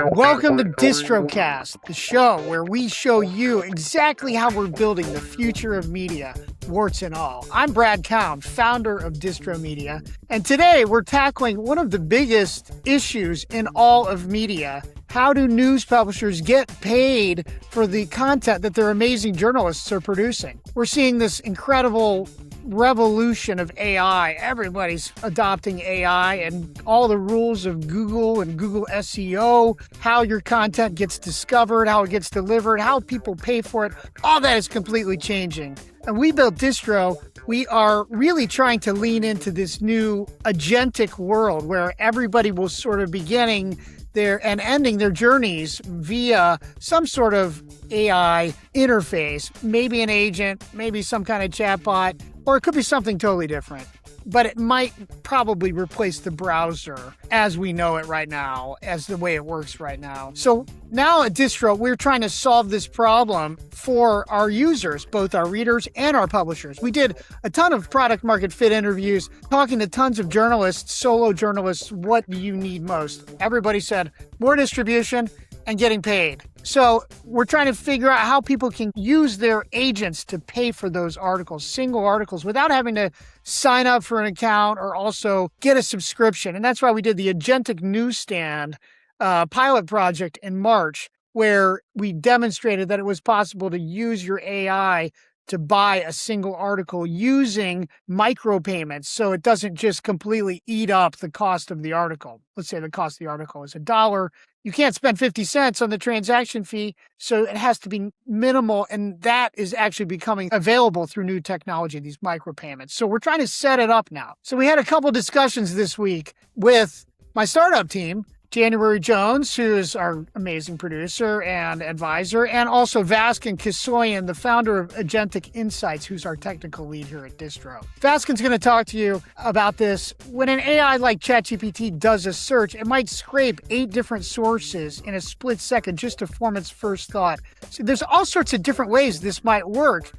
Welcome to DistroCast, the show where we show you exactly how we're building the future of media, warts and all. I'm Brad Keoun, founder of Distro Media, and today we're tackling one of the biggest issues in all of media. How do news publishers get paid for the content that their amazing journalists are producing? We're seeing this incredible revolution of AI. Everybody's adopting AI and all the rules of Google and Google SEO, how your content gets discovered, how it gets delivered, how people pay for it. All that is completely changing. And we built Distro. We are really trying to lean into this new agentic world where everybody will sort of beginning their and ending their journeys via some sort of AI interface, maybe an agent, maybe some kind of chatbot, or it could be something totally different. But it might probably replace the browser as we know it right now, as the way it works right now. So now at Distro, we're trying to solve this problem for our users, both our readers and our publishers. We did a ton of product market fit interviews, talking to tons of journalists, solo journalists. What do you need most? Everybody said more distribution and getting paid. So we're trying to figure out how people can use their agents to pay for those articles, single articles, without having to sign up for an account or also get a subscription. And that's why we did the Agentic Newsstand pilot project in March, where we demonstrated that it was possible to use your AI to buy a single article using micropayments, so it doesn't just completely eat up the cost of the article. Let's say the cost of the article is $1. You can't spend 50 cents on the transaction fee, so it has to be minimal, and that is actually becoming available through new technology, these micropayments. So we're trying to set it up now. So we had a couple discussions this week with my startup team, January Jones, who is our amazing producer and advisor, and also Vaskin Kisoyan, the founder of Agentic Insights, who's our technical lead here at Distro. Vaskin's going to talk to you about this. When an AI like ChatGPT does a search, it might scrape 8 different sources in a split second just to form its first thought. So there's all sorts of different ways this might work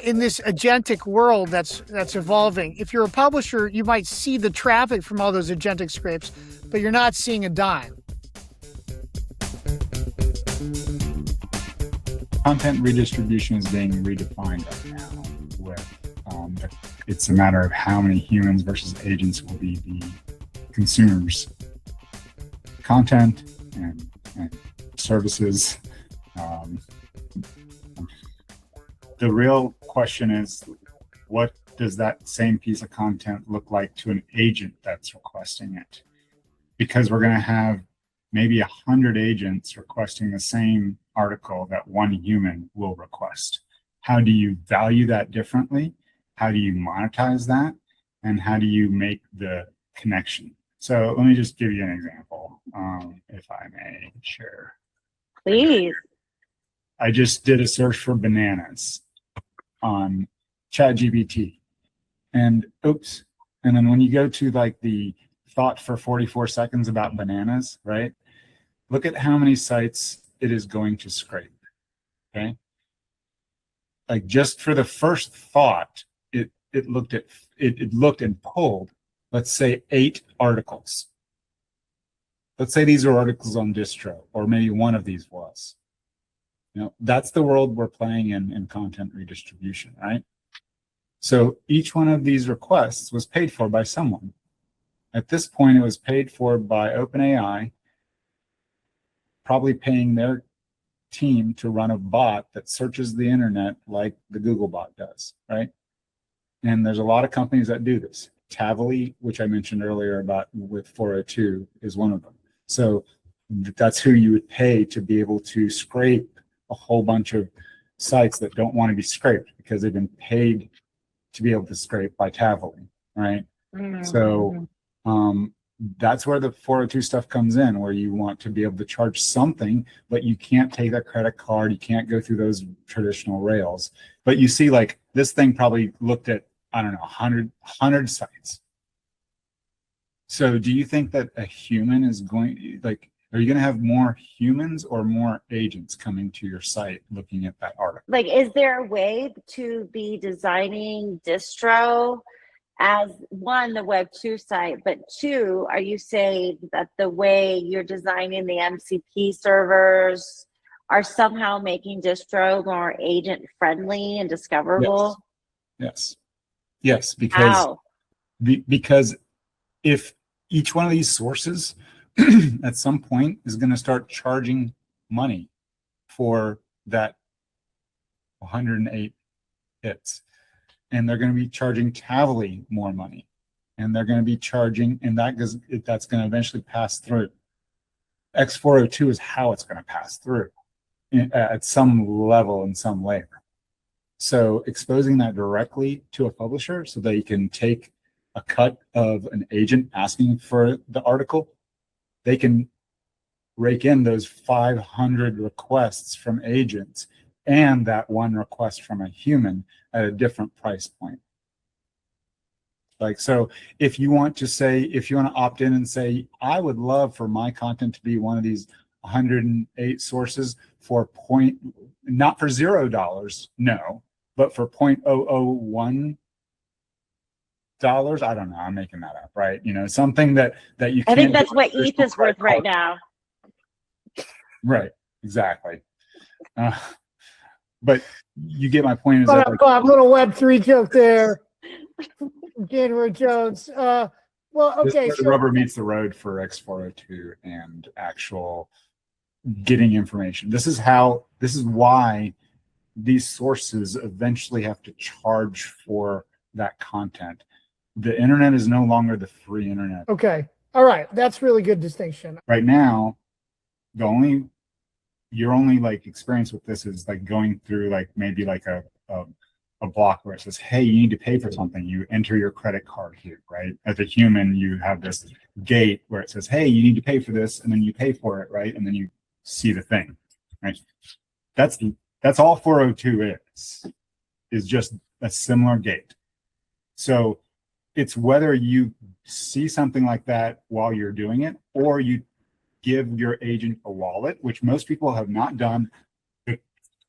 in this agentic world that's evolving. If you're a publisher, you might see the traffic from all those agentic scrapes, but you're not seeing a dime. Content redistribution is being redefined right now. With it's a matter of how many humans versus agents will be the consumers, content and services. The real question is, what does that same piece of content look like to an agent that's requesting it? Because we're going to have maybe 100 agents requesting the same article that one human will request. How do you value that differently? How do you monetize that? And how do you make the connection? So let me just give you an example, if I may share. Please. I just did a search for bananas on ChatGPT, and oops. And then when you go to like the thought for 44 seconds about bananas, right? Look at how many sites it is going to scrape, okay? Like just for the first thought, it looked and pulled, let's say 8 articles. Let's say these are articles on Distro, or maybe one of these was. You know, that's the world we're playing in content redistribution, right? So each one of these requests was paid for by someone. At this point, it was paid for by OpenAI, probably paying their team to run a bot that searches the internet like the Google bot does, right? And there's a lot of companies that do this. Tavily, which I mentioned earlier about with 402, is one of them. So that's who you would pay to be able to scrape a whole bunch of sites that don't want to be scraped because they've been paid to be able to scrape by Tavily, right? Mm-hmm. So that's where the 402 stuff comes in, where you want to be able to charge something, but you can't take that credit card. You can't go through those traditional rails. But you see, like, this thing probably looked at, I don't know, 100 sites. So do you think that a human is going, like, are you going to have more humans or more agents coming to your site looking at that article? Like, is there a way to be designing Distro as one, the Web 2 site, but two, are you saying that the way you're designing the MCP servers are somehow making distro more agent friendly and discoverable? Yes, How? because if each one of these sources at some point is going to start charging money for that 108 hits, and they're going to be charging Tavily more money, and they're going to be charging, and that's going to eventually pass through. X402 is how it's going to pass through at some level and some layer. So exposing that directly to a publisher so they can take a cut of an agent asking for the article, they can rake in those 500 requests from agents and that one request from a human at a different price point. Like, so if you want to opt in and say, I would love for my content to be one of these 108 sources for not for $0, no, but for $0.001. I don't know. I'm making that up, right? You know, something that you can't. I think that's what ETH is worth right now. Right. Exactly. But you get my point. Bob, little Web3 joke there. January Jones. Well, okay. The rubber meets the road for X402 and actual getting information. This is why these sources eventually have to charge for that content. The internet is no longer the free internet. Okay. All right. That's really good distinction. Right now, your only like experience with this is like going through like maybe like a block where it says, hey, you need to pay for something. You enter your credit card here, right? As a human, you have this gate where it says, hey, you need to pay for this, and then you pay for it, right? And then you see the thing, right? That's all 402 is just a similar gate. So it's whether you see something like that while you're doing it, or you give your agent a wallet, which most people have not done. The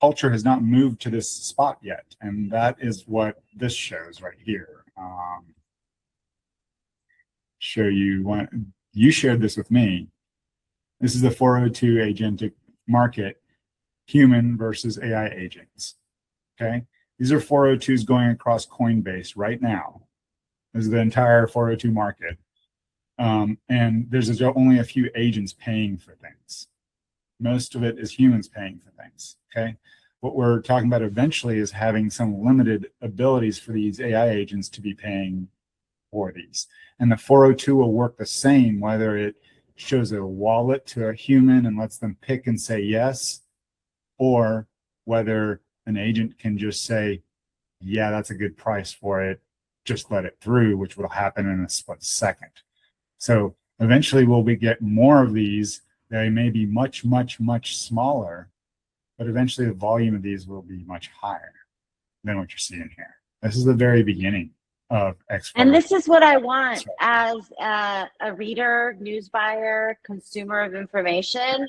culture has not moved to this spot yet. And that is what this shows right here. Show you one. You shared this with me. This is the 402 agentic market, human versus AI agents. Okay. These are 402s going across Coinbase right now. This is the entire 402 market. And there's only a few agents paying for things. Most of it is humans paying for things, okay? What we're talking about eventually is having some limited abilities for these AI agents to be paying for these. And the 402 will work the same, whether it shows a wallet to a human and lets them pick and say yes, or whether an agent can just say, yeah, that's a good price for it, just let it through, which will happen in a split second. So eventually we'll get more of these. They may be much, much, much smaller, but eventually the volume of these will be much higher than what you're seeing here. This is the very beginning of X402. And this is what I want as a reader, news buyer, consumer of information,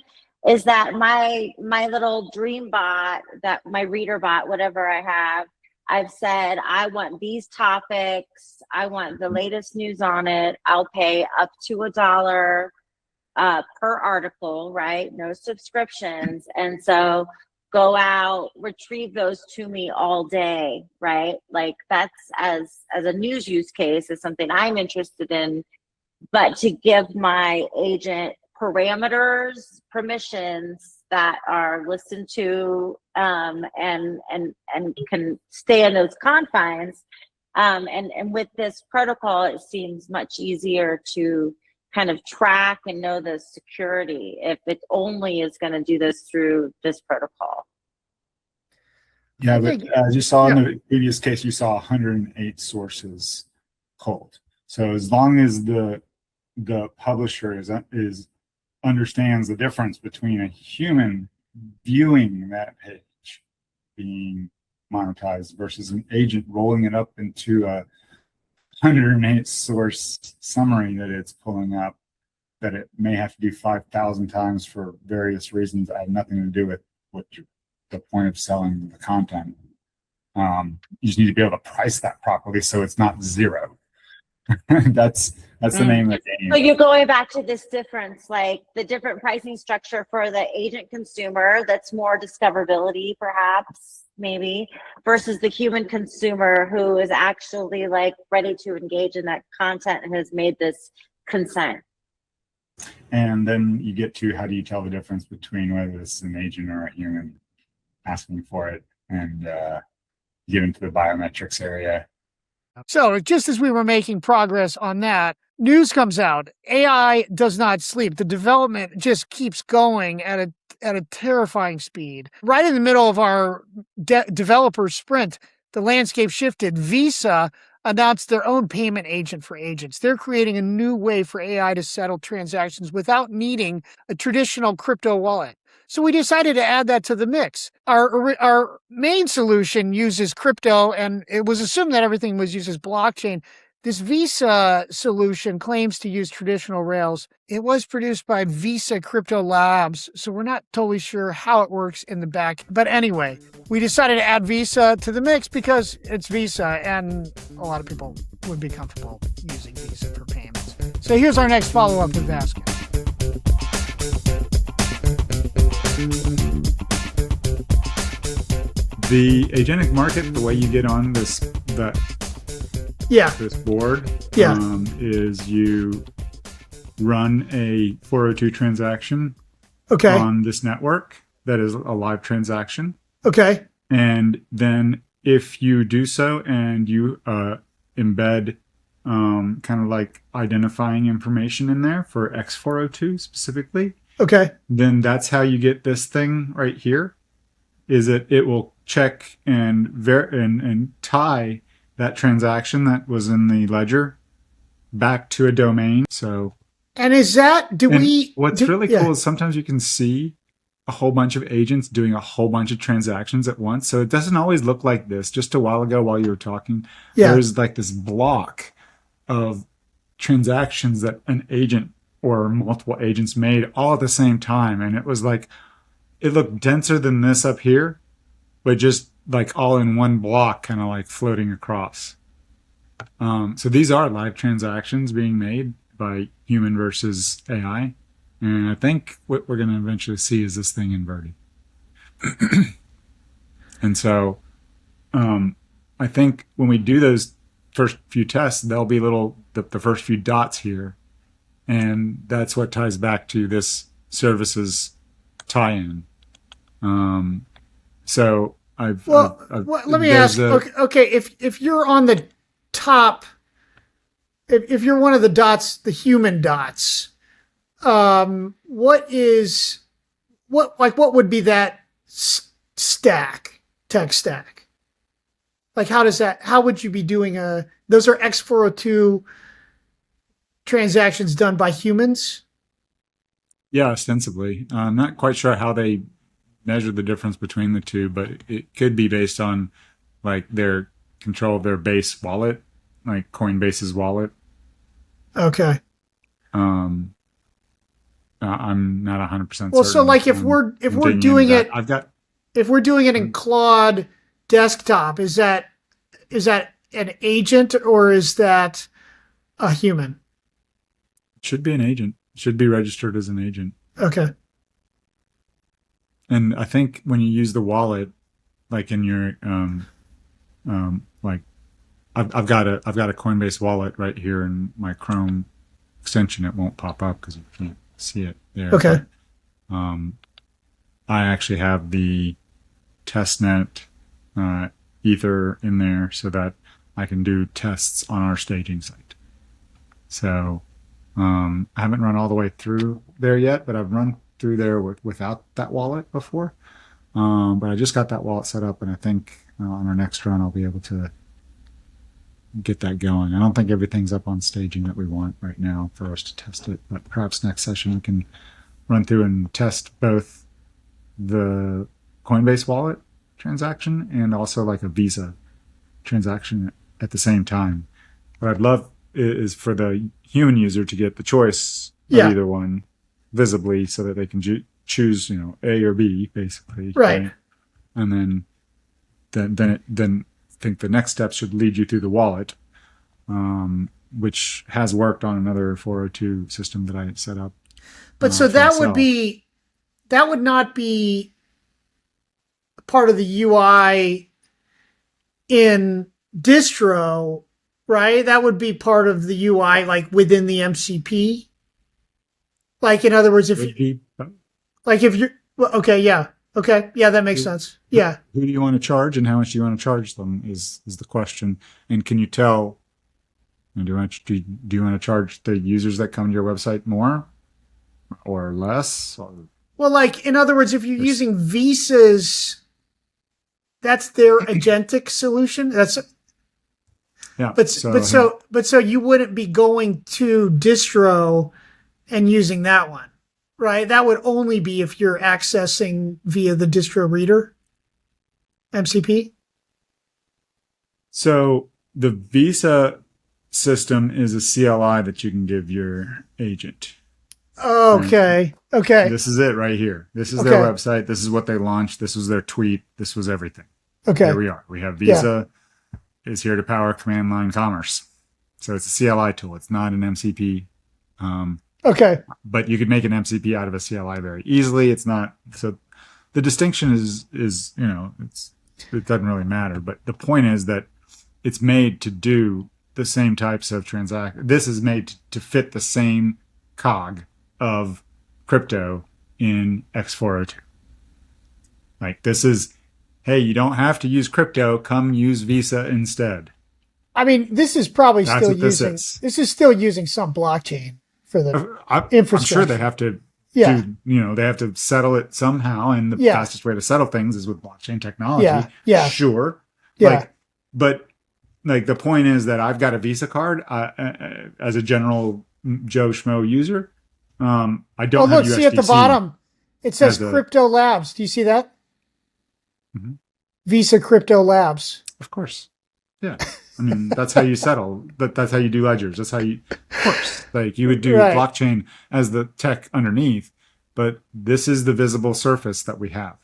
is that my little dream bot, that my reader bot, whatever I have, I've said, I want these topics. I want the latest news on it. I'll pay up to $1 per article, right? No subscriptions. And so go out, retrieve those to me all day, right? Like that's as a news use case is something I'm interested in, but to give my agent parameters, permissions that are listened to and can stay in those confines. And with this protocol, it seems much easier to kind of track and know the security if it only is going to do this through this protocol. Yeah, but as you saw in the previous case, you saw 108 sources cold. So as long as the publisher understands the difference between a human viewing that page being monetized versus an agent rolling it up into a 108 source summary that it's pulling up, that it may have to do 5,000 times for various reasons that have nothing to do with the point of selling the content. You just need to be able to price that properly so it's not zero. That's the name of the game. So you're going back to this difference, like the different pricing structure for the agent consumer that's more discoverability, perhaps, maybe, versus the human consumer who is actually like ready to engage in that content and has made this consent. And then you get to how do you tell the difference between whether it's an agent or a human asking for it, and get into the biometrics area. So just as we were making progress on that, news comes out. AI does not sleep. The development just keeps going at a terrifying speed. Right in the middle of our developer sprint, the landscape shifted. Visa announced their own payment agent for agents. They're creating a new way for AI to settle transactions without needing a traditional crypto wallet. So we decided to add that to the mix. Our main solution uses crypto, and it was assumed that everything uses blockchain. This Visa solution claims to use traditional rails. It was produced by Visa Crypto Labs, so we're not totally sure how it works in the back. But anyway, we decided to add Visa to the mix because it's Visa, and a lot of people would be comfortable using Visa for payments. So here's our next follow-up with Vasquez. The agentic market, the way you get on this board, is you run a 402 transaction on this network that is a live transaction. Okay. And then if you do so and you embed kind of like identifying information in there for x402 specifically, then that's how you get this thing right here, is that it will check and tie that transaction that was in the ledger back to a domain. So, and is that, what's really cool is sometimes you can see a whole bunch of agents doing a whole bunch of transactions at once. So it doesn't always look like this. Just a while ago while you were talking, there's like this block of transactions that an agent or multiple agents made all at the same time. And it was like, it looked denser than this up here, but just like all in one block, kind of like floating across. So these are live transactions being made by human versus AI. And I think what we're going to eventually see is this thing inverted. And so I think when we do those first few tests, there'll be the first few dots here. And that's what ties back to this services tie-in. So let me ask. Okay, if you're on the top, if you're one of the dots, the human dots, what would be that tech stack? Like, how would you be doing those are x402 transactions done by humans? Yeah, ostensibly. I'm not quite sure how they measure the difference between the two, but it could be based on like their control of their base wallet, like Coinbase's wallet. Okay. I'm not 100% certain. Well, so like if we're doing it, if we're doing it in Claude desktop, is that an agent or is that a human? It should be an agent. It should be registered as an agent. Okay. And I think when you use the wallet, like in your like I've got a Coinbase wallet right here in my Chrome extension. It won't pop up because you can't see it there. Okay. But, I actually have the testnet Ether in there so that I can do tests on our staging site. So I haven't run all the way through there yet, but I've run through there without that wallet before. But I just got that wallet set up, and I think on our next run I'll be able to get that going. I don't think everything's up on staging that we want right now for us to test it, but perhaps next session we can run through and test both the Coinbase wallet transaction and also like a Visa transaction at the same time. What I'd love is for the human user to get the choice of either one visibly so that they can choose, A or B, basically. Right. And then I think the next step should lead you through the wallet. which has worked on another 402 system that I set up. But so for that myself. that would not be part of the UI in distro, right? That would be part of the UI like within the MCP. Like in other words, if you're okay, yeah. Okay. Yeah, that makes sense. Yeah. Who do you want to charge and how much do you want to charge them is the question. And can you tell, do you want to charge the users that come to your website more or less? Well, like in other words, if you're using Visa's, that's their agentic solution. That's yeah. But so you wouldn't be going to distro and using that one, right? That would only be if you're accessing via the distro reader, MCP. So the Visa system is a CLI that you can give your agent. Okay. Okay. This is it right here. This is their website. This is what they launched. This was their tweet. This was everything. Okay. Here we are. We have Visa is here to power command line commerce. So it's a CLI tool. It's not an MCP. Okay. But you could make an MCP out of a CLI very easily. It's not. So the distinction is it doesn't really matter. But the point is that it's made to do the same types of transactions. This is made to fit the same cog of crypto in x402. Like this is, hey, you don't have to use crypto. Come use Visa instead. I mean, this is probably this is still using some blockchain for the infrastructure. I'm sure they have to they have to settle it somehow. And the fastest way to settle things is with blockchain technology. Yeah. Sure. Yeah. But the point is that I've got a Visa card as a general Joe Schmo user. I don't have USDC. See at the bottom, it says Crypto Labs. Do you see that? Mm-hmm. Visa Crypto Labs. Of course. Yeah. I mean, that's how you settle. That's how you do ledgers. That's how you, of course, like you would do blockchain as the tech underneath, but this is the visible surface that we have.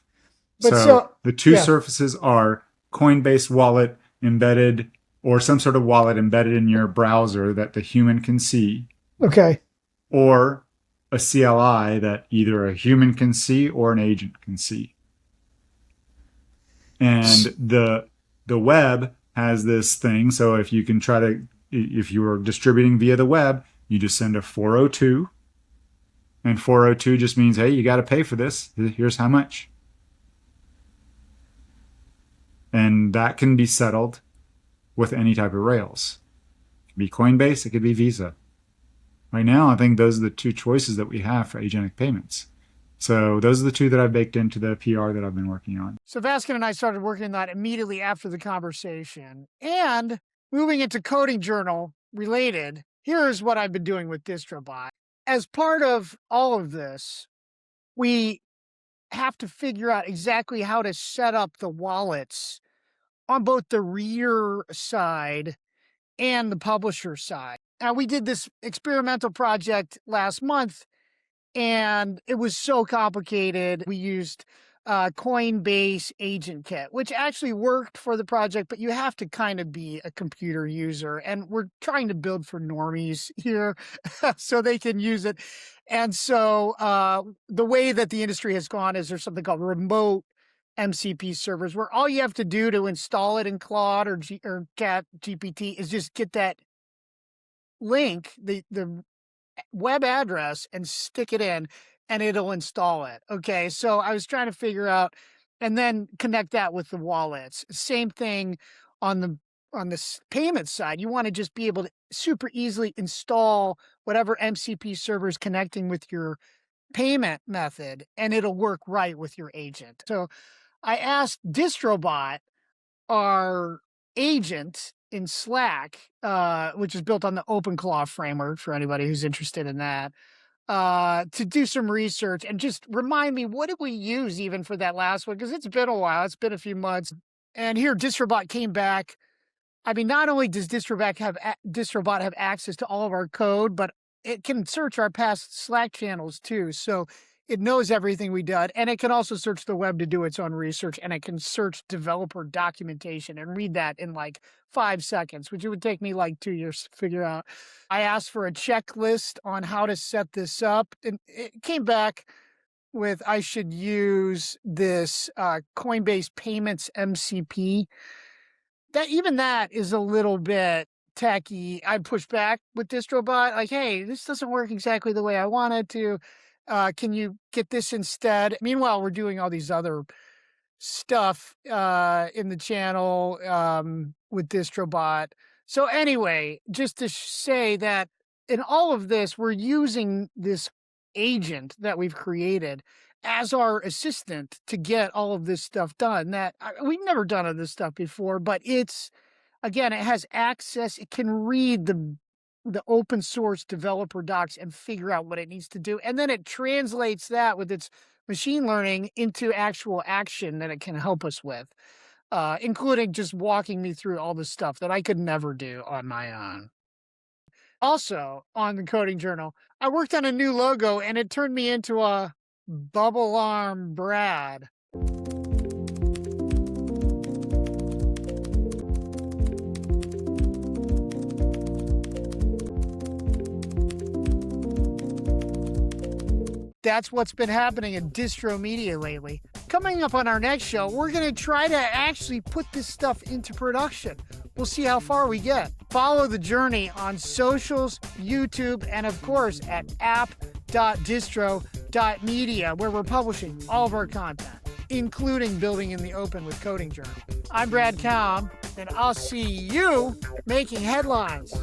So the two surfaces are Coinbase wallet embedded or some sort of wallet embedded in your browser that the human can see. Okay. Or a CLI that either a human can see or an agent can see. And the web has this thing. So if you can if you are distributing via the web, you just send a 402. And 402 just means, hey, you got to pay for this. Here's how much. And that can be settled with any type of rails. It could be Coinbase, it could be Visa. Right now, I think those are the two choices that we have for agentic payments. So those are the two that I've baked into the PR that I've been working on. So Vaskin and I started working on that immediately after the conversation. And moving into coding journal related, here's what I've been doing with DistroBot. As part of all of this, we have to figure out exactly how to set up the wallets on both the reader side and the publisher side. Now, we did this experimental project last month, and it was so complicated. We used Coinbase Agent Kit, which actually worked for the project, but you have to kind of be a computer user. And we're trying to build for normies here so they can use it. And so the way that the industry has gone is there's something called remote MCP servers, where all you have to do to install it in Claude or Chat GPT is just get that link, the web address, and stick it in, and it'll install it. Okay, so I was trying to figure out, and then connect that with the wallets. Same thing on the payment side. You want to just be able to super easily install whatever MCP server is connecting with your payment method, and it'll work right with your agent. So I asked DistroBot, our agent in Slack, which is built on the OpenClaw framework for anybody who's interested in that, to do some research and just remind me, what did we use even for that last one? Because it's been a while. It's been a few months. And here DistroBot came back. I mean, not only does DistroBot have access to all of our code, but it can search our past Slack channels too. So It knows everything we did, and it can also search the web to do its own research, and it can search developer documentation and read that in like 5 seconds, which it would take me like 2 years to figure out. I asked for a checklist on how to set this up, and it came back with I should use this Coinbase Payments MCP. That is a little bit tacky. I pushed back with DistroBot, like, hey, this doesn't work exactly the way I wanted to. Can you get this instead? Meanwhile, we're doing all these other stuff in the channel with DistroBot. So anyway, just to say that in all of this, we're using this agent that we've created as our assistant to get all of this stuff done. We've never done all this stuff before, but again, it has access. It can read the open source developer docs and figure out what it needs to do. And then it translates that with its machine learning into actual action that it can help us with, including just walking me through all the stuff that I could never do on my own. Also, on the Coding Journal, I worked on a new logo and it turned me into a bubble arm Brad. That's what's been happening in Distro Media lately. Coming up on our next show, we're going to try to actually put this stuff into production. We'll see how far we get. Follow the journey on socials, YouTube, and of course at app.distro.media, where we're publishing all of our content, including Building in the Open with Coding Journal. I'm Brad Keoun, and I'll see you making headlines.